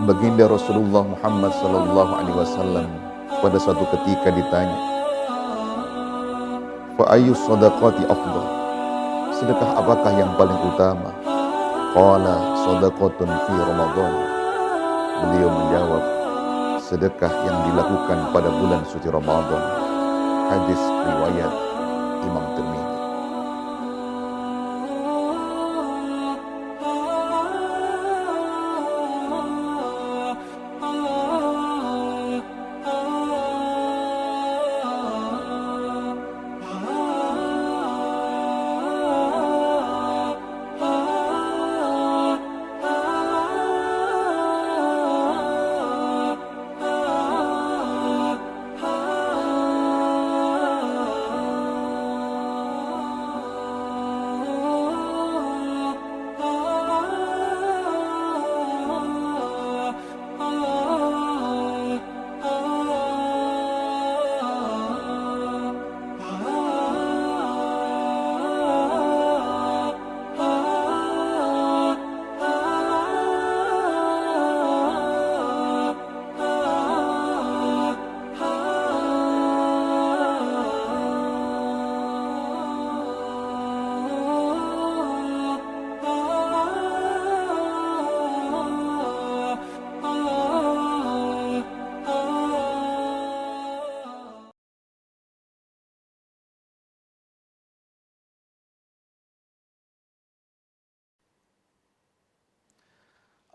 Baginda Rasulullah Muhammad sallallahu alaihi wasallam pada suatu ketika ditanya, "Fa ayyus shadaqati afdal?" Sedekah apakah yang paling utama? Qala shadaqatun fi Ramadan. Beliau menjawab, sedekah yang dilakukan pada bulan suci Ramadan. Hadis riwayat Imam Tirmidzi.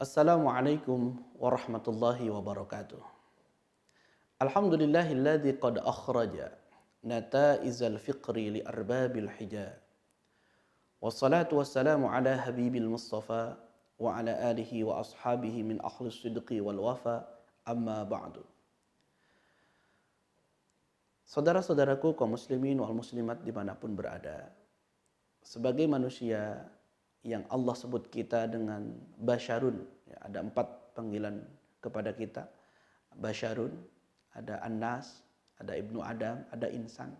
Assalamualaikum warahmatullahi wabarakatuh. Alhamdulillahilladzi qad akhraja nataizal fiqri li arbabil hija. Wassalatu wassalamu ala habibil mustafa wa ala alihi wa ashabihi min akhlis sidqi wal wafa, amma ba'du. Saudara-saudaraku kaum muslimin wal muslimat dimanapun berada, sebagai manusia yang Allah sebut kita dengan basyarun, ya, ada 4 panggilan kepada kita. Basyarun, ada An-Nas, ada Ibnu Adam, ada insan.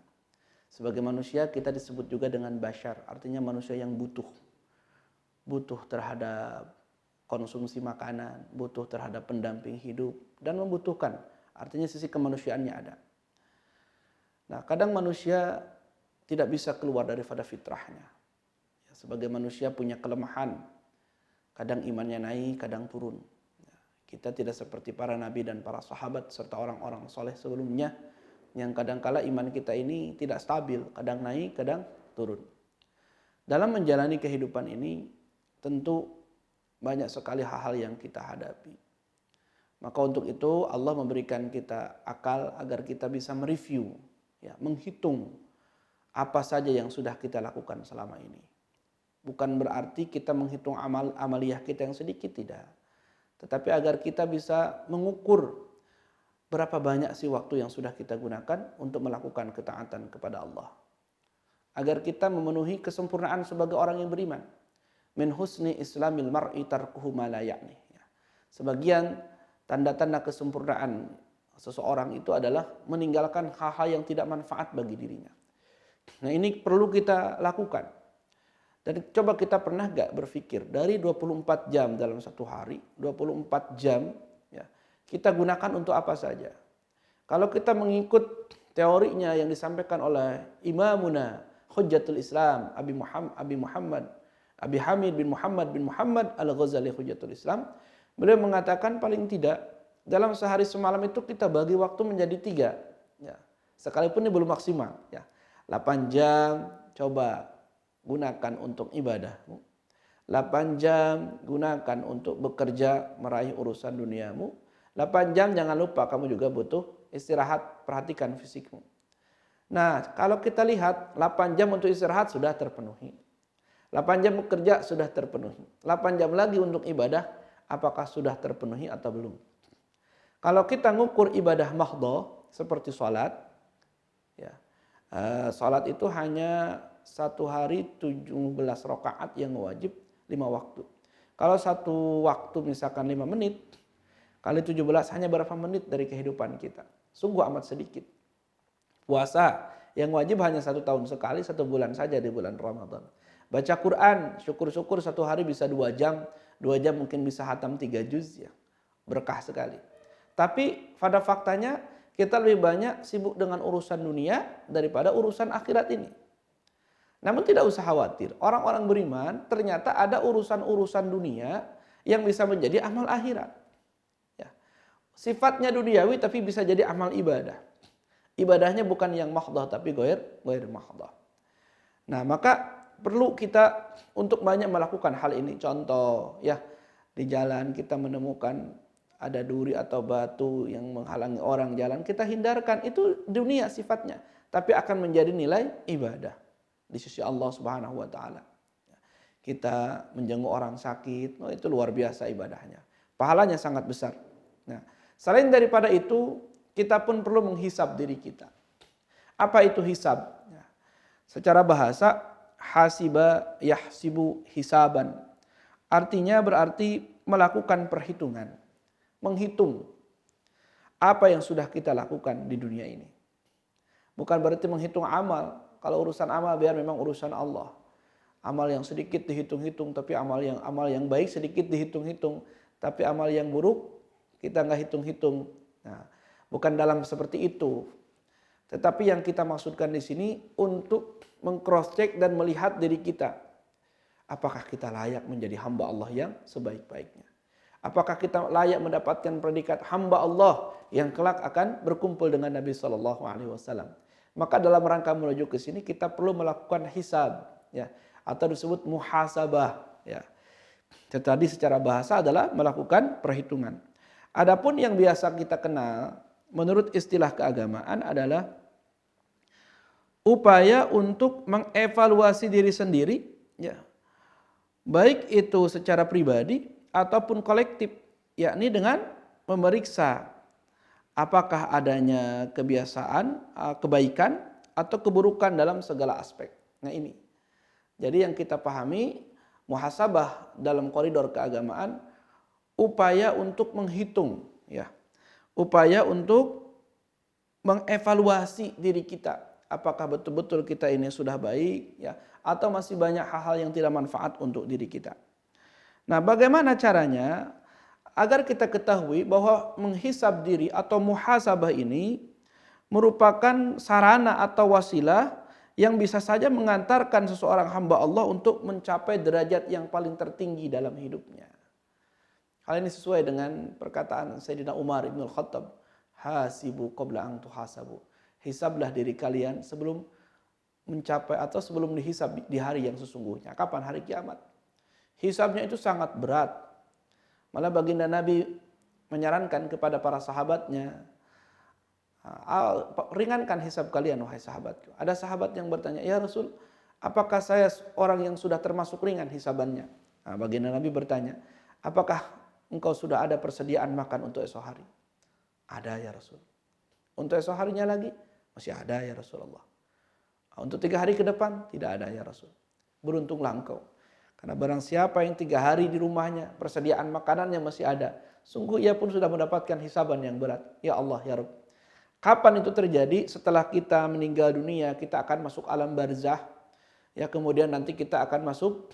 Sebagai manusia kita disebut juga dengan basyar, artinya manusia yang butuh terhadap konsumsi makanan, butuh terhadap pendamping hidup, dan membutuhkan, artinya sisi kemanusiaannya ada. Nah, kadang manusia tidak bisa keluar daripada fitrahnya. Sebagai manusia punya kelemahan, kadang imannya naik, kadang turun. Kita tidak seperti para nabi dan para sahabat serta orang-orang soleh sebelumnya, yang kadang-kala iman kita ini tidak stabil, kadang naik, kadang turun. Dalam menjalani kehidupan ini, tentu banyak sekali hal-hal yang kita hadapi. Maka untuk itu Allah memberikan kita akal agar kita bisa mereview, ya, menghitung apa saja yang sudah kita lakukan selama ini. Bukan berarti kita menghitung amaliyah kita yang sedikit, tidak. Tetapi agar kita bisa mengukur berapa banyak sih waktu yang sudah kita gunakan untuk melakukan ketaatan kepada Allah. Agar kita memenuhi kesempurnaan sebagai orang yang beriman. Min husni islamil mar'i tarkuhu ma la ya'ni. Sebagian tanda-tanda kesempurnaan seseorang itu adalah meninggalkan hal-hal yang tidak manfaat bagi dirinya. Nah, ini perlu kita lakukan. Dan coba kita pernah gak berpikir dari 24 jam dalam satu hari, 24 jam ya, kita gunakan untuk apa saja. Kalau kita mengikut teorinya yang disampaikan oleh Imamuna Hujjatul Islam Abi Hamid bin Muhammad Al-Ghazali Hujjatul Islam, beliau mengatakan paling tidak dalam sehari semalam itu kita bagi waktu menjadi 3 ya. Sekalipun ini belum maksimal ya. 8 jam coba gunakan untuk ibadah. 8 jam gunakan untuk bekerja meraih urusan duniamu. 8 jam jangan lupa kamu juga butuh istirahat, perhatikan fisikmu. Nah, kalau kita lihat 8 jam untuk istirahat sudah terpenuhi. 8 jam bekerja sudah terpenuhi. 8 jam lagi untuk ibadah, apakah sudah terpenuhi atau belum? Kalau kita ngukur ibadah mahdhah seperti sholat, ya, sholat itu hanya satu hari 17 rakaat yang wajib 5 waktu. Kalau satu waktu misalkan 5 menit, kali 17 hanya berapa menit dari kehidupan kita. Sungguh amat sedikit. Puasa yang wajib hanya 1 tahun sekali, 1 bulan saja di bulan Ramadan. Baca Quran, syukur-syukur 1 hari bisa 2 jam, 2 jam mungkin bisa hatam 3 juz ya. berkah sekali. Tapi pada faktanya kita lebih banyak sibuk dengan urusan dunia daripada urusan akhirat ini. Namun tidak usah khawatir, orang-orang beriman ternyata ada urusan-urusan dunia yang bisa menjadi amal akhirat. Ya. Sifatnya duniawi tapi bisa jadi amal ibadah. Ibadahnya bukan yang mahdoh tapi goir mahdoh. Nah, maka perlu kita untuk banyak melakukan hal ini. Contoh, ya, di jalan kita menemukan ada duri atau batu yang menghalangi orang jalan, kita hindarkan. Itu dunia sifatnya, tapi akan menjadi nilai ibadah di sisi Allah Subhanahu wa taala. Kita menjenguk orang sakit, itu luar biasa ibadahnya. Pahalanya sangat besar. Nah, selain daripada itu, kita pun perlu menghisab diri kita. Apa itu hisab? Secara bahasa, hasiba yahsibu hisaban. Artinya berarti melakukan perhitungan. Menghitung apa yang sudah kita lakukan di dunia ini. Bukan berarti menghitung amal. Kalau urusan amal biar memang urusan Allah. Amal yang sedikit dihitung-hitung, tapi amal yang baik sedikit dihitung-hitung, tapi amal yang buruk kita nggak hitung-hitung. Nah, bukan dalam seperti itu. Tetapi yang kita maksudkan di sini untuk meng-cross check dan melihat diri kita. Apakah kita layak menjadi hamba Allah yang sebaik-baiknya? Apakah kita layak mendapatkan predikat hamba Allah yang kelak akan berkumpul dengan Nabi SAW? Maka dalam rangka menuju ke sini kita perlu melakukan hisab, ya, atau disebut muhasabah, ya. Tadi secara bahasa adalah melakukan perhitungan. Adapun yang biasa kita kenal menurut istilah keagamaan adalah upaya untuk mengevaluasi diri sendiri, ya, baik itu secara pribadi ataupun kolektif, yakni dengan memeriksa apakah adanya kebiasaan, kebaikan atau keburukan dalam segala aspek. Nah ini, jadi yang kita pahami muhasabah dalam koridor keagamaan, upaya untuk menghitung, ya, upaya untuk mengevaluasi diri kita. Apakah betul-betul kita ini sudah baik, ya, atau masih banyak hal-hal yang tidak manfaat untuk diri kita. Nah, bagaimana caranya agar kita ketahui bahwa menghisab diri atau muhasabah ini merupakan sarana atau wasilah yang bisa saja mengantarkan seseorang hamba Allah untuk mencapai derajat yang paling tertinggi dalam hidupnya. Hal ini sesuai dengan perkataan Sayyidina Umar ibn Khattab, hasibu qabla an tuhasabu. Hisablah diri kalian sebelum mencapai atau sebelum dihisab di hari yang sesungguhnya. Kapan? Hari kiamat. Hisabnya itu sangat berat. Malah baginda Nabi menyarankan kepada para sahabatnya, ringankan hisab kalian wahai sahabatku. Ada sahabat yang bertanya, ya Rasul, apakah saya orang yang sudah termasuk ringan hisabannya? Nah, baginda Nabi bertanya, apakah engkau sudah ada persediaan makan untuk esok hari? Ada ya Rasul. Untuk esok harinya lagi? Masih ada ya Rasulullah. Untuk 3 hari ke depan? Tidak ada ya Rasul. Beruntunglah engkau. Karena barang siapa yang 3 hari di rumahnya, persediaan makanannya masih ada, sungguh ia pun sudah mendapatkan hisaban yang berat. Ya Allah, ya Rabb. Kapan itu terjadi? Setelah kita meninggal dunia, kita akan masuk alam barzah. Ya, kemudian nanti kita akan masuk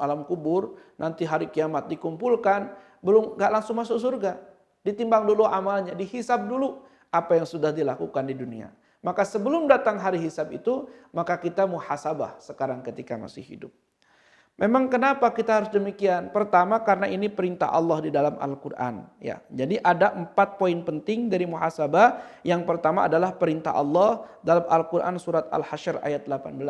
alam kubur. Nanti hari kiamat dikumpulkan, gak langsung masuk surga. Ditimbang dulu amalnya, dihisab dulu apa yang sudah dilakukan di dunia. Maka sebelum datang hari hisab itu, maka kita muhasabah sekarang ketika masih hidup. Memang kenapa kita harus demikian? Pertama, karena ini perintah Allah di dalam Al-Quran. Ya, jadi ada 4 poin penting dari muhasabah. Yang pertama adalah perintah Allah dalam Al-Quran surat Al-Hasyr ayat 18.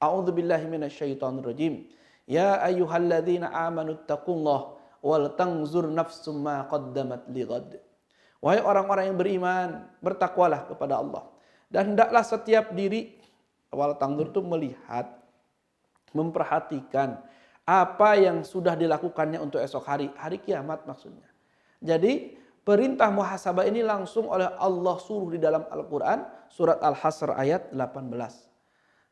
A'udzubillahi minasyaitonirrajim. Ya ayyuhalladzina amanu taqullah wal tanzur nafsum ma qaddamat lighad. Wahai orang-orang yang beriman, bertakwalah kepada Allah. Dan hendaklah setiap diri, wal tanzur itu melihat, memperhatikan apa yang sudah dilakukannya untuk esok hari, hari kiamat maksudnya. Jadi perintah muhasabah ini langsung oleh Allah suruh di dalam Al-Quran, surat Al-Hasyr ayat 18.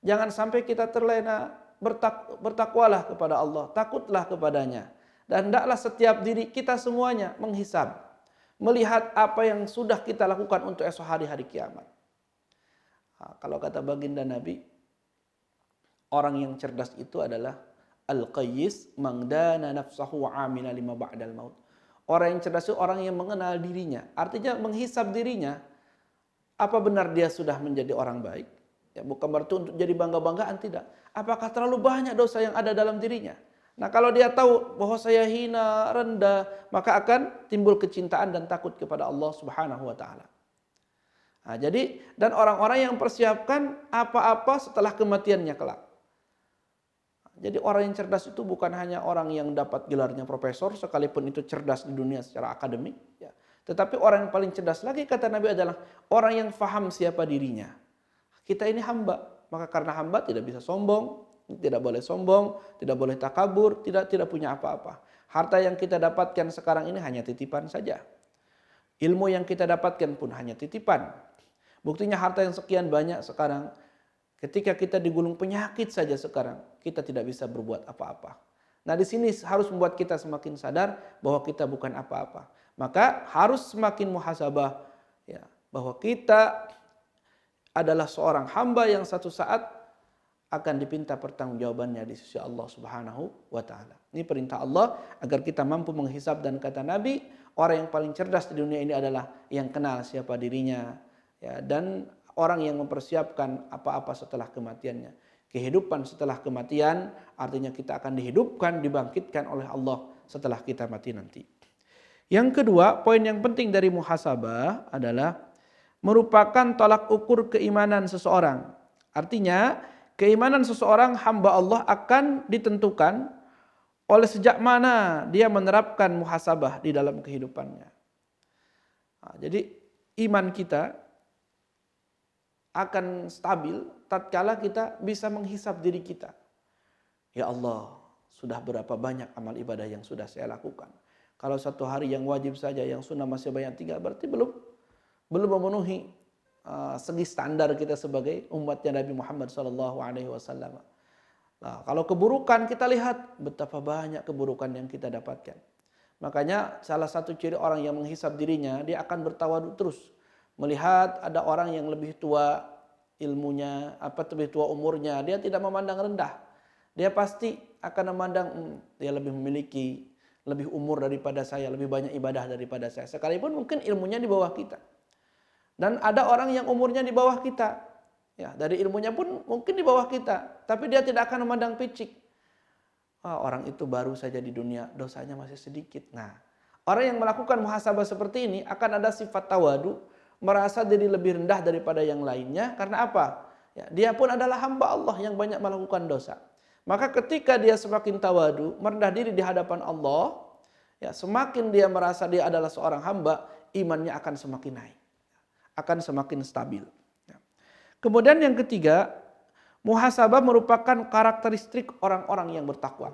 Jangan sampai kita terlena, bertakwalah kepada Allah, takutlah kepadanya. Dan hendaklah setiap diri kita semuanya menghisab. Melihat apa yang sudah kita lakukan untuk esok hari kiamat. Nah, kalau kata baginda Nabi, orang yang cerdas itu adalah al-qayyis mangdana nafsahu amina lima ba'dal maut. Orang yang cerdas itu orang yang mengenal dirinya. Artinya menghisab dirinya, apa benar dia sudah menjadi orang baik? Ya, bukan berarti untuk jadi bangga-banggaan, tidak. Apakah terlalu banyak dosa yang ada dalam dirinya? Nah, kalau dia tahu bahwa saya hina, rendah, maka akan timbul kecintaan dan takut kepada Allah Subhanahu wa taala. Nah, jadi dan orang-orang yang mempersiapkan apa-apa setelah kematiannya kelak. Jadi orang yang cerdas itu bukan hanya orang yang dapat gelarnya profesor, sekalipun itu cerdas di dunia secara akademik, ya. Tetapi orang yang paling cerdas lagi kata Nabi adalah orang yang faham siapa dirinya. Kita ini hamba, maka karena hamba tidak bisa sombong, tidak boleh sombong, tidak boleh takabur, tidak punya apa-apa. Harta yang kita dapatkan sekarang ini hanya titipan saja. Ilmu yang kita dapatkan pun hanya titipan. Buktinya harta yang sekian banyak sekarang, ketika kita digulung penyakit saja sekarang, kita tidak bisa berbuat apa-apa. Nah, di sini harus membuat kita semakin sadar bahwa kita bukan apa-apa. Maka harus semakin muhasabah, ya, bahwa kita adalah seorang hamba yang satu saat akan dipinta pertanggungjawabannya di sisi Allah Subhanahu wa taala. Ini perintah Allah agar kita mampu menghisab, dan kata Nabi, orang yang paling cerdas di dunia ini adalah yang kenal siapa dirinya, ya, dan orang yang mempersiapkan apa-apa setelah kematiannya. Kehidupan setelah kematian artinya kita akan dihidupkan, dibangkitkan oleh Allah setelah kita mati nanti. Yang kedua, poin yang penting dari muhasabah adalah merupakan tolak ukur keimanan seseorang. Artinya, keimanan seseorang hamba Allah akan ditentukan oleh sejak mana dia menerapkan muhasabah di dalam kehidupannya. Nah, jadi iman kita akan stabil tatkala kita bisa menghisab diri kita. Ya Allah, sudah berapa banyak amal ibadah yang sudah saya lakukan. Kalau satu hari yang wajib saja, yang sunnah masih banyak tinggal, berarti belum memenuhi segi standar kita sebagai umatnya Nabi Muhammad SAW. Nah, kalau keburukan kita lihat betapa banyak keburukan yang kita dapatkan. Makanya salah satu ciri orang yang menghisab dirinya, dia akan bertawadhu terus. Melihat ada orang yang lebih tua ilmunya, lebih tua umurnya, dia tidak memandang rendah. Dia pasti akan memandang dia lebih memiliki, lebih umur daripada saya, lebih banyak ibadah daripada saya. Sekalipun mungkin ilmunya di bawah kita. Dan ada orang yang umurnya di bawah kita, ya, dari ilmunya pun mungkin di bawah kita, tapi dia tidak akan memandang picik. Orang itu baru saja di dunia, dosanya masih sedikit. Nah, orang yang melakukan muhasabah seperti ini akan ada sifat tawadu, merasa diri lebih rendah daripada yang lainnya. Karena apa? Ya, dia pun adalah hamba Allah yang banyak melakukan dosa. Maka ketika dia semakin tawadu, merendah diri di hadapan Allah, ya, semakin dia merasa dia adalah seorang hamba, imannya akan semakin naik, akan semakin stabil. Ya. Kemudian yang ketiga, muhasabah merupakan karakteristik orang-orang yang bertakwa.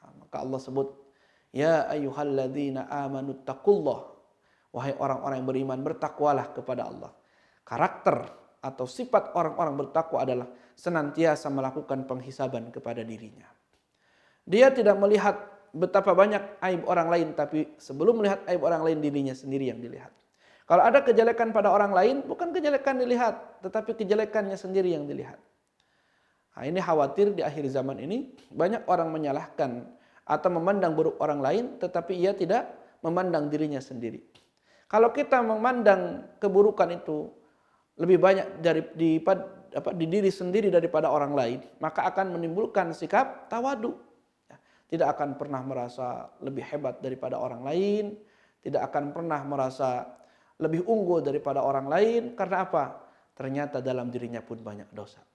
Nah, maka Allah sebut, ya ayyuhalladzina amanu taqullah. Wahai orang-orang yang beriman, bertakwalah kepada Allah. Karakter atau sifat orang-orang bertakwa adalah senantiasa melakukan penghisaban kepada dirinya. Dia tidak melihat betapa banyak aib orang lain, tapi sebelum melihat aib orang lain, dirinya sendiri yang dilihat. Kalau ada kejelekan pada orang lain, bukan kejelekan dilihat, tetapi kejelekannya sendiri yang dilihat. Nah, ini khawatir di akhir zaman ini banyak orang menyalahkan atau memandang buruk orang lain, tetapi ia tidak memandang dirinya sendiri. Kalau kita memandang keburukan itu lebih banyak di diri sendiri daripada orang lain, maka akan menimbulkan sikap tawadu. Tidak akan pernah merasa lebih hebat daripada orang lain, tidak akan pernah merasa lebih unggul daripada orang lain. Karena apa? Ternyata dalam dirinya pun banyak dosa.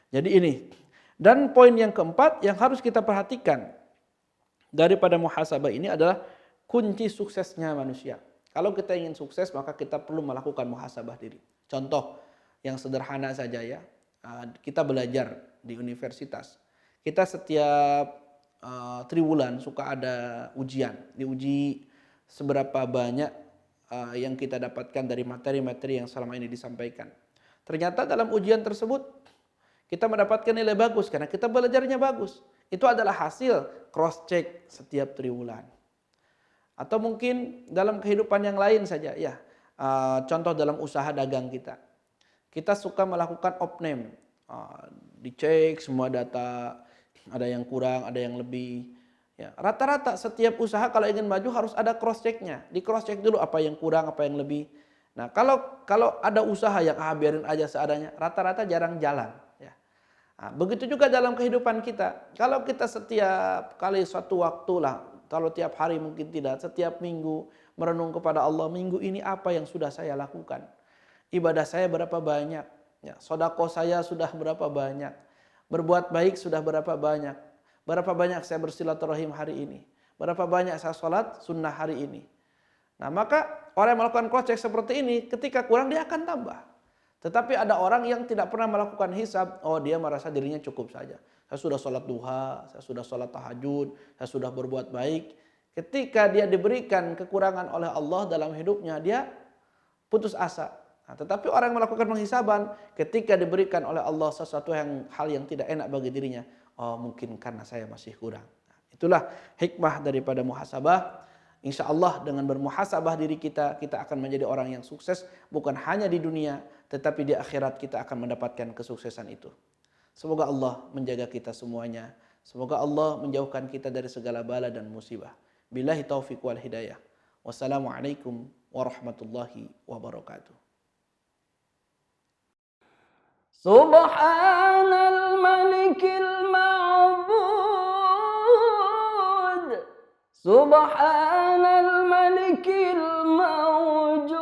Jadi ini. Dan poin yang keempat yang harus kita perhatikan daripada muhasabah ini adalah kunci suksesnya manusia. Kalau kita ingin sukses, maka kita perlu melakukan muhasabah diri. Contoh yang sederhana saja ya, kita belajar di universitas. Kita setiap triwulan suka ada ujian, diuji seberapa banyak yang kita dapatkan dari materi-materi yang selama ini disampaikan. Ternyata dalam ujian tersebut kita mendapatkan nilai bagus karena kita belajarnya bagus. Itu adalah hasil cross check setiap triwulan. Atau mungkin dalam kehidupan yang lain saja ya. Contoh dalam usaha dagang kita. Kita suka melakukan opname. Dicek semua data, ada yang kurang, ada yang lebih. Ya, rata-rata setiap usaha kalau ingin maju harus ada cross check-nya. Di cross check dulu apa yang kurang, apa yang lebih. Nah, kalau ada usaha yang biarin aja seadanya, rata-rata jarang jalan, ya. Nah, begitu juga dalam kehidupan kita. Kalau kita setiap kali suatu waktu lah, kalau tiap hari mungkin tidak, setiap minggu merenung kepada Allah, minggu ini apa yang sudah saya lakukan? Ibadah saya berapa banyak? Ya, sedekah saya sudah berapa banyak? Berbuat baik sudah berapa banyak? Berapa banyak saya bersilaturahim hari ini? Berapa banyak saya sholat sunnah hari ini? Nah, maka orang yang melakukan cross check seperti ini, ketika kurang dia akan tambah. Tetapi ada orang yang tidak pernah melakukan hisab, oh dia merasa dirinya cukup saja. Saya sudah sholat duha, saya sudah sholat tahajud, saya sudah berbuat baik. Ketika dia diberikan kekurangan oleh Allah dalam hidupnya, dia putus asa. Nah, tetapi orang yang melakukan penghisaban, ketika diberikan oleh Allah sesuatu hal yang tidak enak bagi dirinya, oh mungkin karena saya masih kurang. Nah, itulah hikmah daripada muhasabah. Insya Allah dengan bermuhasabah diri kita, kita akan menjadi orang yang sukses. Bukan hanya di dunia, tetapi di akhirat kita akan mendapatkan kesuksesan itu. Semoga Allah menjaga kita semuanya. Semoga Allah menjauhkan kita dari segala bala dan musibah. Billahi taufiq wal hidayah. Wassalamualaikum warahmatullahi wabarakatuh. Subhanal Malikil Ma'bud, Subhanal Malikil Mawjud,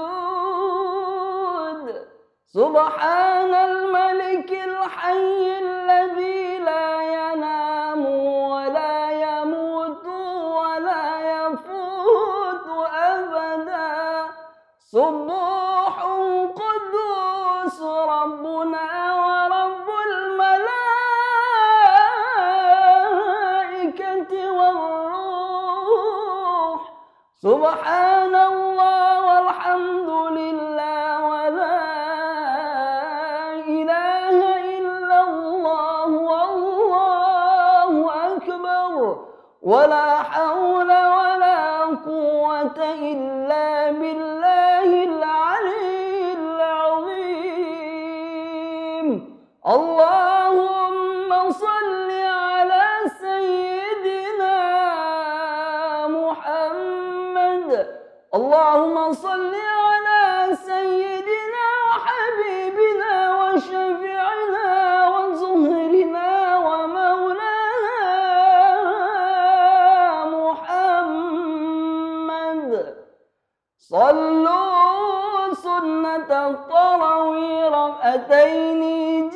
Subhanal Malikil Hayyil Ladzi la yanamu wa la yamutu wa la yafutu abada. Subuhun Qudus Rabbuna Subhanallah walhamdulillah wa la ilaha illallah wallahu akbar wa la hawla wa la quwwata illa billahil aliyyil azim. Allahumma salli ala sayyidina Allahumma salli ala sayyidina habibina wa syafi'ina wa zuhrina wa maulana Muhammad. Sallu sunnata tarawih rak'ataini